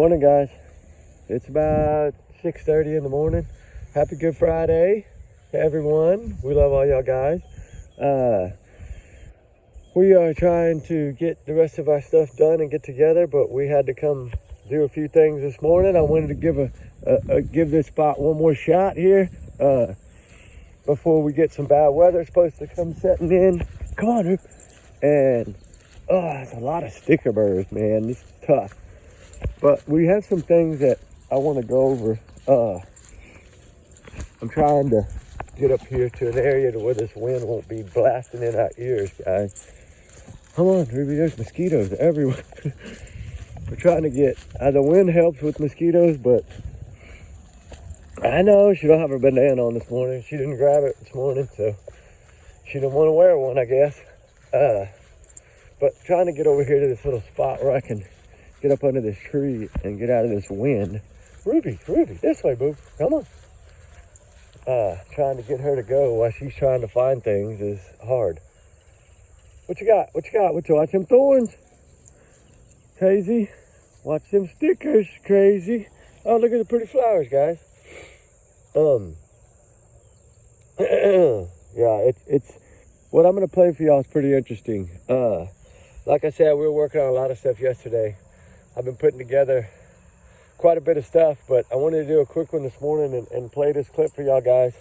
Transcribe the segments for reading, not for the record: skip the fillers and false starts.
Morning, guys. It's about 6:30 in the morning. Happy Good Friday to everyone. We love all y'all guys. We are trying to get the rest of our stuff done and get together, but we had to come do a few things this morning. I wanted to give this spot one more shot here before we get some bad weather. It's supposed to come setting in. Come on, Rube. And it's a lot of sticker burrs, man. This is tough. But we have some things that I want to go over. I'm trying to get up here to an area to where this wind won't be blasting in our ears, guys. Come on, Ruby, there's mosquitoes everywhere. We're trying to get, the wind helps with mosquitoes, but I know she don't have her bandana on this morning. She didn't grab it this morning, so she didn't want to wear one, I guess. But trying to get over here to this little spot where I can get up under this tree and get out of this wind. Ruby, this way, boo. Come on. Trying to get her to go while she's trying to find things is hard. What you got? Watch them thorns. Crazy. Watch them stickers. Crazy. Oh, look at the pretty flowers, guys. Yeah, it's what I'm going to play for y'all is pretty interesting. Like I said, we were working on a lot of stuff yesterday. I've been putting together quite a bit of stuff, but I wanted to do a quick one this morning and play this clip for y'all guys.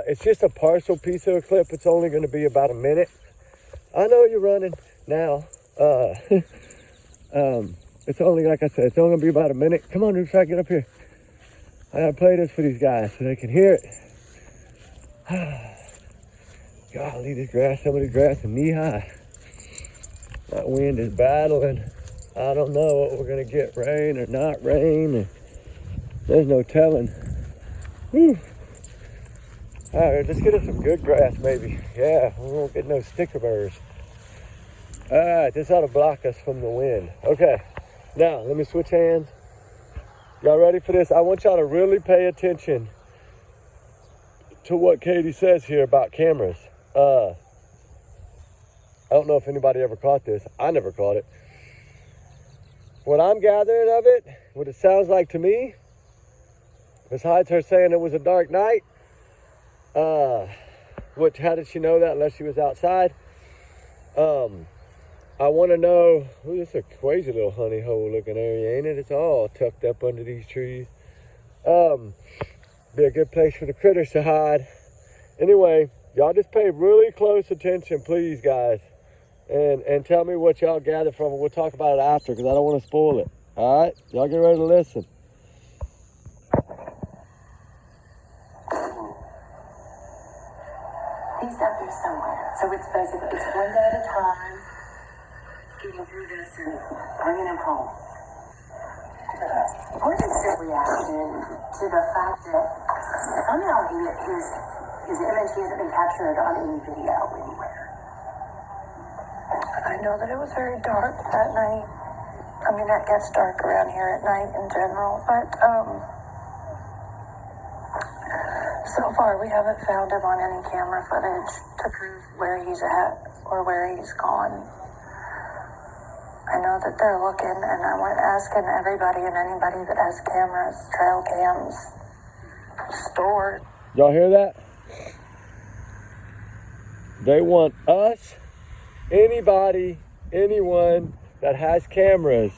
It's just a partial piece of a clip. It's only going to be about a minute. I know you're running now. It's only, like I said, it's only going to be about a minute. Come on, Roof, get up here. I got to play this for these guys so they can hear it. Golly, this grass, some of this grass is knee high. That wind is battling. I don't know what we're going to get, rain or not rain. There's no telling. Whew. All right, let's get us some good grass maybe. Yeah, we won't get no sticker burrs. All right, this ought to block us from the wind. Okay, now let me switch hands. Y'all ready for this? I want y'all to really pay attention to what Katie says here about cameras. I don't know if anybody ever caught this. I never caught it. What I'm gathering of it, what it sounds like to me, besides her saying it was a dark night, which, how did she know that unless she was outside? I want to know, this is a crazy little honey hole looking area, ain't it? It's all tucked up under these trees. Be a good place for the critters to hide. Anyway, y'all just pay really close attention, please, guys. And tell me what y'all gathered from it. We'll talk about it after because I don't want to spoil it. All right? Y'all get ready to listen. He's up there somewhere. So it's basically, it's one day at a time, getting through this and bringing him home. What is your reaction to the fact that somehow his image hasn't been captured on any video anywhere? I know that it was very dark that night. I mean, it gets dark around here at night in general, but so far we haven't found him on any camera footage to prove where he's at or where he's gone. I know that they're looking, and I went asking everybody and anybody that has cameras, trail cams, stored. Y'all hear that? They want us, anybody, anyone that has cameras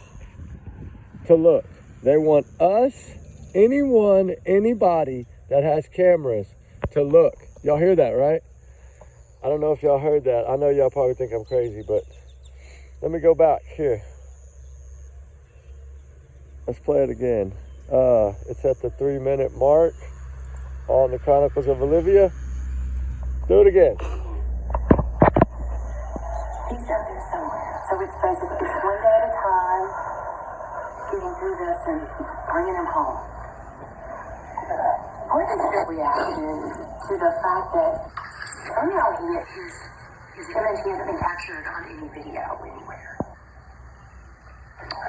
to look. They want us, anyone, anybody that has cameras to look. Y'all hear that, right? I don't know if y'all heard that. I know y'all probably think I'm crazy, but let me go back here. Let's play it again. It's at the 3-minute mark on the Chronicles of Olivia. Do it again. He's up there somewhere. So it's basically, it's one day at a time, getting through this and bringing him home. What is your reaction to the fact that somehow his image hasn't been captured on any video anywhere?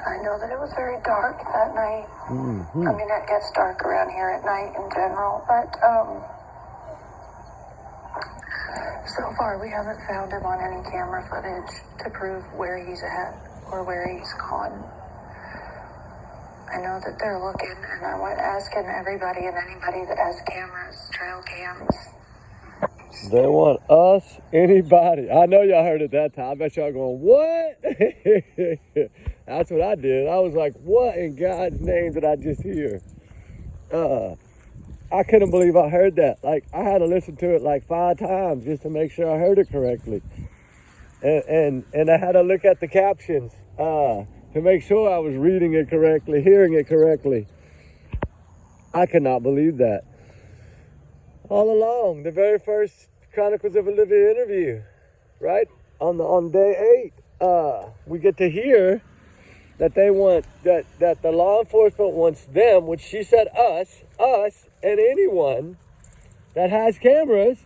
I know that it was very dark that night. I mean, it gets dark around here at night in general, but so far we haven't found him on any camera footage to prove where he's at or where he's gone. I know that they're looking, and I went asking everybody and anybody that has cameras, trail cams. They want us, anybody. I know y'all heard it that time. I bet y'all going, what? That's what I did. I was like, what in God's name did I just hear? I couldn't believe I heard that. Like, I had to listen to it like 5 times just to make sure I heard it correctly. And I had to look at the captions to make sure I was reading it correctly, hearing it correctly. I could not believe that. All along, the very first Chronicles of Olivia interview, right? On day 8, we get to hear that they want, that the law enforcement wants them, which she said us, and anyone that has cameras.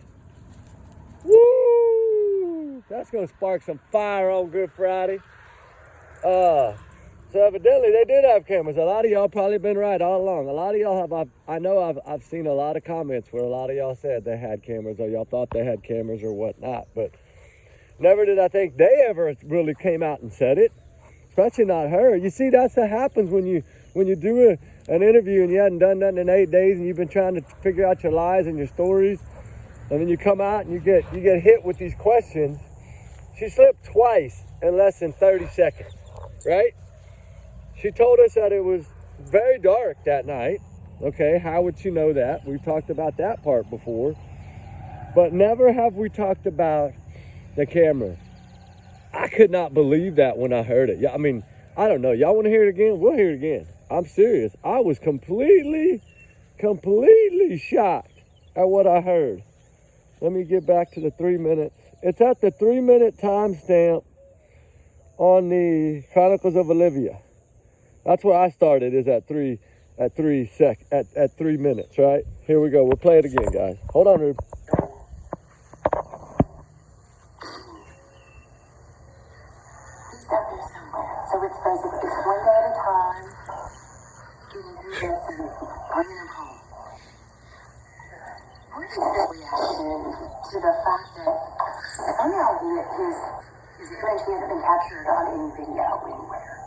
Woo! That's gonna spark some fire on Good Friday. So evidently they did have cameras. A lot of y'all probably been right all along. A lot of y'all have, I know I've seen a lot of comments where a lot of y'all said they had cameras or y'all thought they had cameras or whatnot, but never did I think they ever really came out and said it, especially not her. You see, that's what happens when you do an interview and you hadn't done nothing in 8 days and you've been trying to figure out your lies and your stories, and then you come out and you get hit with these questions. She slipped twice in less than 30 seconds, right? She told us that it was very dark that night. Okay, how would she know that? We've talked about that part before. But never have we talked about the camera. I could not believe that when I heard it. Yeah, I mean, I don't know. Y'all want to hear it again? We'll hear it again. I'm serious. I was completely shocked at what I heard. Let me get back to the 3 minutes. It's at the 3-minute timestamp on the Chronicles of Olivia. That's where I started, is at 3 minutes, right? Here we go. We'll play it again, guys. Hold on, Rube. So it's basically it's one day at a time, getting through this and bringing him home. What is your reaction to the fact that somehow his image hasn't been captured on any video anywhere?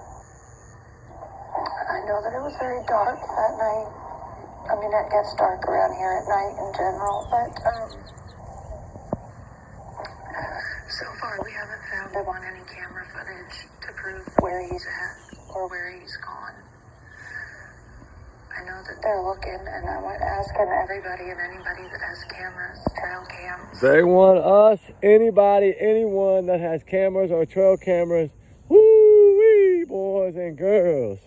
I know that it was very dark that night. I mean, it gets dark around here at night in general, but so far we haven't found him on any camera footage to prove where he's at or where he's gone. I know that they're looking, and I went asking everybody and anybody that has cameras, trail cams. They want us, anybody, anyone that has cameras or trail cameras. Woo-wee, boys and girls.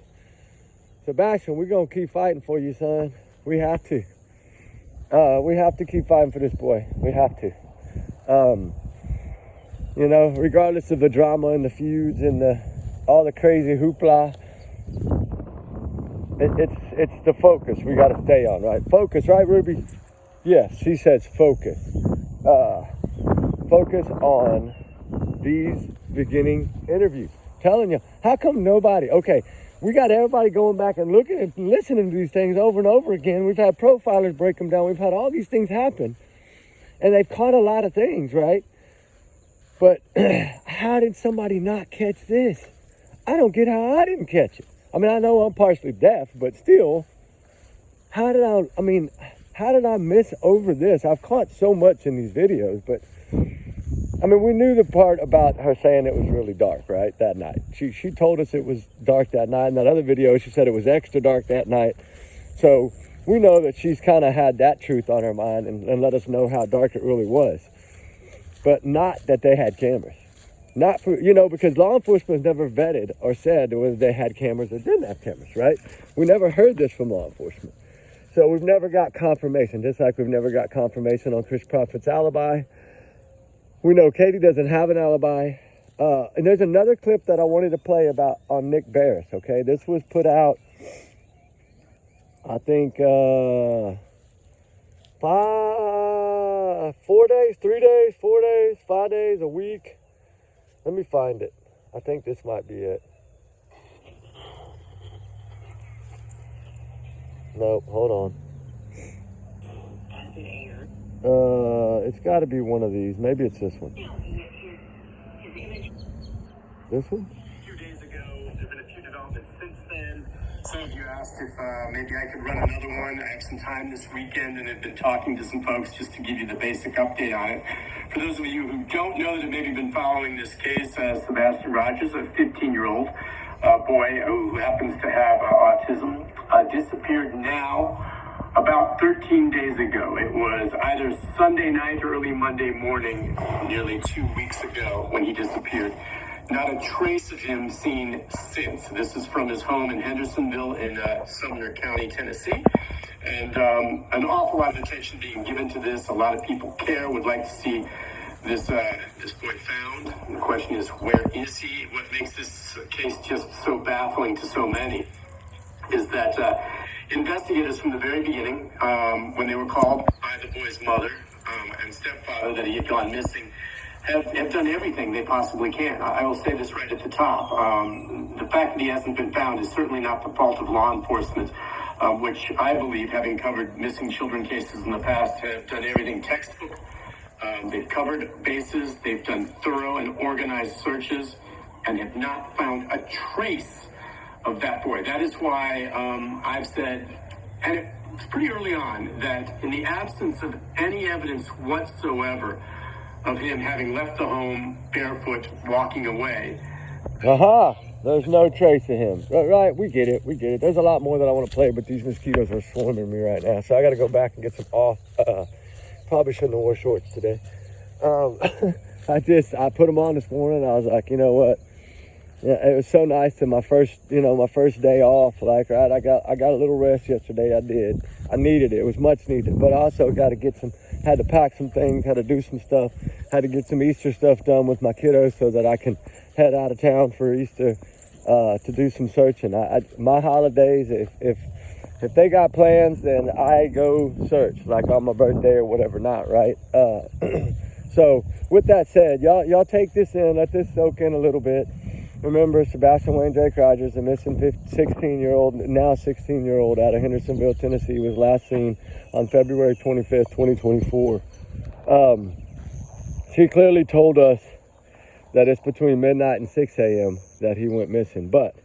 Sebastian, we're going to keep fighting for you, son. We have to. We have to keep fighting for this boy. We have to. You know, regardless of the drama and the feuds and all the crazy hoopla, it's the focus we got to stay on, right? Focus, right, Ruby? Yes, she says focus. Focus on these beginning interviews. Telling you, how come nobody? Okay, we got everybody going back and looking and listening to these things over and over again. We've had profilers break them down. We've had all these things happen. And they've caught a lot of things, right? But how did somebody not catch this? I don't get how I didn't catch it. I mean, I know I'm partially deaf, but still, how did I miss over this? I've caught so much in these videos, but I mean, we knew the part about her saying it was really dark, right, that night. She told us it was dark that night. In that other video, she said it was extra dark that night. So we know that she's kind of had that truth on her mind and let us know how dark it really was. But not that they had cameras. Not for, you know, because law enforcement never vetted or said whether they had cameras or didn't have cameras, right? We never heard this from law enforcement. So we've never got confirmation, just like we've never got confirmation on Chris Prophet's alibi. We know Katie doesn't have an alibi. And there's another clip that I wanted to play about on Nick Barris, okay? This was put out, I think, 4 days, 3 days, 4 days, 5 days, a week. Let me find it. I think this might be it. Nope, hold on. It's got to be one of these. Maybe it's this one. This one? A few days ago, there have been a few developments since then. Some of you asked if maybe I could run another one. I have some time this weekend and have been talking to some folks just to give you the basic update on it. For those of you who don't know that have maybe been following this case, Sebastian Rogers, a 15-year-old boy who happens to have autism, disappeared now about 13 days ago. It was either Sunday night or early Monday morning, nearly 2 weeks ago, when he disappeared. Not a trace of him seen since. This is from his home in Hendersonville in Sumner County, Tennessee. And an awful lot of attention being given to this. A lot of people care, would like to see this boy found. And the question is, where is he? What makes this case just so baffling to so many is that investigators from the very beginning, when they were called by the boy's mother and stepfather that he had gone missing, have done everything they possibly can. I will say this right at the top. The fact that he hasn't been found is certainly not the fault of law enforcement, which I believe, having covered missing children cases in the past, have done everything textbook. They've covered bases, they've done thorough and organized searches, and have not found a trace of that boy. That is why I've said, and it's pretty early on, that in the absence of any evidence whatsoever of him having left the home barefoot, walking away. Aha! There's no trace of him. Right, we get it. There's a lot more that I want to play, but these mosquitoes are swarming me right now. So I got to go back and get some off. Probably shouldn't have wore shorts today. I put them on this morning. I was like, you know what? Yeah, it was so nice to my first day off. Like, right, I got a little rest yesterday. I did. I needed it. It was much needed. But I also had to pack some things, had to do some stuff, had to get some Easter stuff done with my kiddos so that I can head out of town for Easter to do some searching. My holidays, if they got plans, then I go search, like on my birthday or whatever, not right. So with that said, y'all take this in, let this soak in a little bit. Remember, Sebastian Wayne Drake Rogers, a missing 16-year-old out of Hendersonville, Tennessee, was last seen on February 25th, 2024. She clearly told us that it's between midnight and 6 a.m. that he went missing. But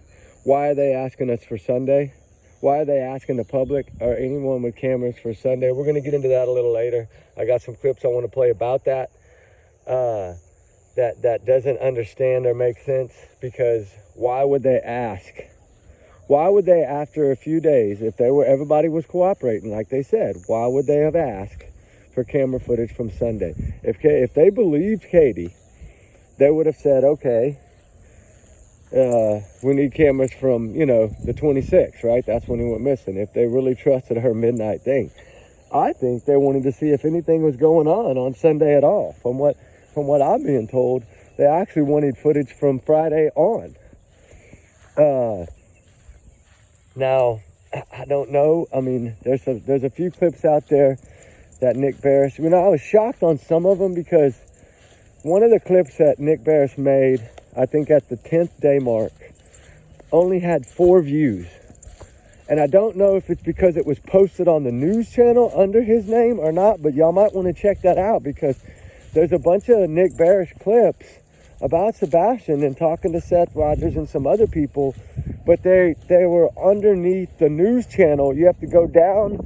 why are they asking us for Sunday? Why are they asking the public or anyone with cameras for Sunday? We're going to get into that a little later. I got some clips I want to play about that. That doesn't understand or make sense, because why would they ask? Why would they, after a few days, if everybody was cooperating like they said, why would they have asked for camera footage from Sunday? If they believed Katie, they would have said, okay, we need cameras from, the 26th, right? That's when he went missing. If they really trusted her midnight thing. I think they wanted to see if anything was going on Sunday at all. From what I'm being told, they actually wanted footage from Friday on. Now, I don't know. I mean, there's a few clips out there that Nick Barris, I was shocked on some of them, because one of the clips that Nick Barris made, I think at the 10th day mark, only had 4 views. And I don't know if it's because it was posted on the news channel under his name or not, but y'all might want to check that out, because there's a bunch of Nick Barris clips about Sebastian and talking to Seth Rogers and some other people, but they were underneath the news channel. You have to go down,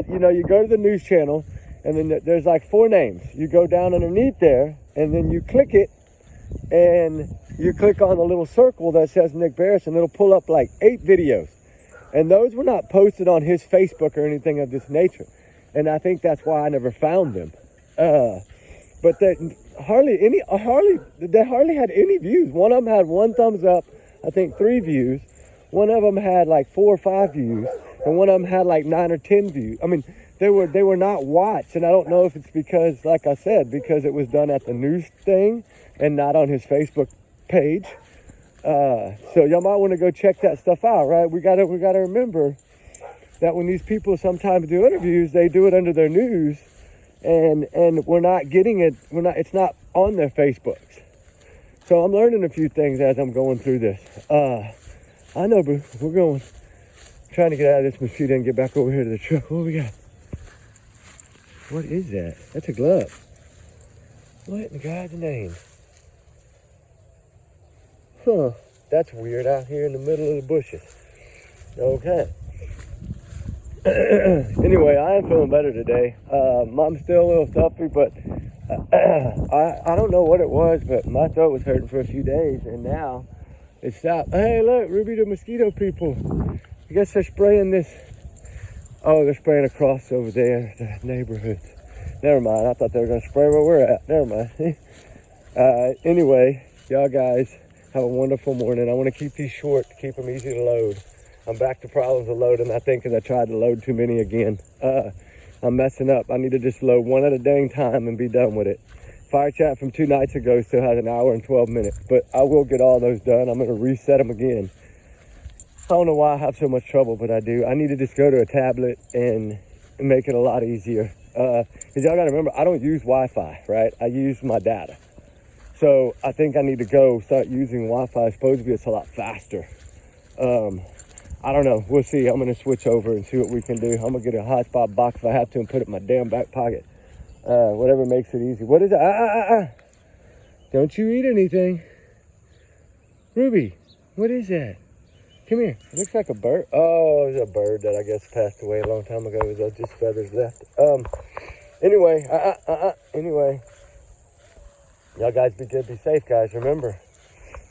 you go to the news channel, and then there's like 4 names. You go down underneath there, and then you click it, and you click on the little circle that says Nick Barris, and it'll pull up like 8 videos. And those were not posted on his Facebook or anything of this nature. And I think that's why I never found them. But they hardly had any views. One of them had 1 thumbs up, I think 3 views. One of them had like 4 or 5 views, and one of them had like 9 or 10 views. I mean, they were not watched, and I don't know if it's because, like I said, because it was done at the news thing and not on his Facebook page. So y'all might want to go check that stuff out, right? We gotta remember that when these people sometimes do interviews, they do it under their news, and we're not getting it. It's not on their Facebooks. So I'm learning a few things as I'm going through this. I know, boo. We're trying to get out of this mosquito and get back over here to the truck. What we got? What is that? That's a glove. What in God's name? Huh. That's weird out here in the middle of the bushes. Okay. Anyway, I am feeling better today. Mom's still a little stuffy, but I don't know what it was, but my throat was hurting for a few days, and now it stopped. Hey, look, Ruby, the mosquito people. I guess they're spraying this. Oh, they're spraying across over there, the neighborhood. Never mind. I thought they were going to spray where we're at. Never mind. Anyway, y'all guys have a wonderful morning. I want to keep these short to keep them easy to load. I'm back to problems of loading, I think, because I tried to load too many again. I'm messing up. I need to just load one at a dang time and be done with it. Fire chat from 2 nights ago still has an hour and 12 minutes, but I will get all those done. I'm going to reset them again. I don't know why I have so much trouble, but I do. I need to just go to a tablet and make it a lot easier. Because y'all got to remember, I don't use Wi-Fi, right? I use my data. So I think I need to go start using Wi-Fi. Supposedly it's a lot faster. I don't know. We'll see. I'm going to switch over and see what we can do. I'm going to get a hotspot box if I have to and put it in my damn back pocket. Whatever makes it easy. What is that? Don't you eat anything. Ruby, what is that? Come here. It looks like a bird. Oh, it's a bird that I guess passed away a long time ago. It was just feathers left. Anyway. Anyway. Y'all guys be good, be safe, guys. Remember,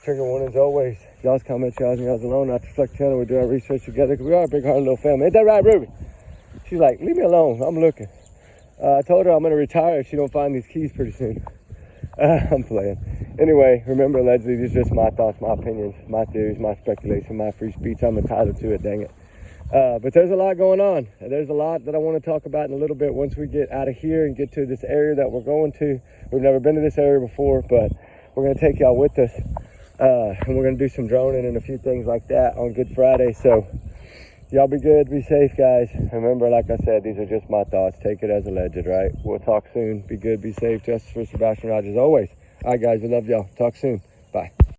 trigger warnings always. Y'all's comments, y'all's and y'all's alone. Not to select channel, we do our research together because we are a big hearted little family. Ain't that right, Ruby? She's like, leave me alone. I'm looking. I told her I'm going to retire if she don't find these keys pretty soon. I'm playing. Anyway, remember, allegedly, these are just my thoughts, my opinions, my theories, my speculation, my free speech. I'm entitled to it, dang it. But there's a lot going on. There's a lot that I want to talk about in a little bit once we get out of here and get to this area that we're going to. We've never been to this area before, but we're going to take y'all with us. And we're going to do some droning and a few things like that on Good Friday. So y'all be good, be safe, guys. Remember, like I said, these are just my thoughts. Take it as alleged, right? We'll talk soon. Be good, be safe. Justice for Sebastian Rogers always. All right, guys, we love y'all. Talk soon. Bye.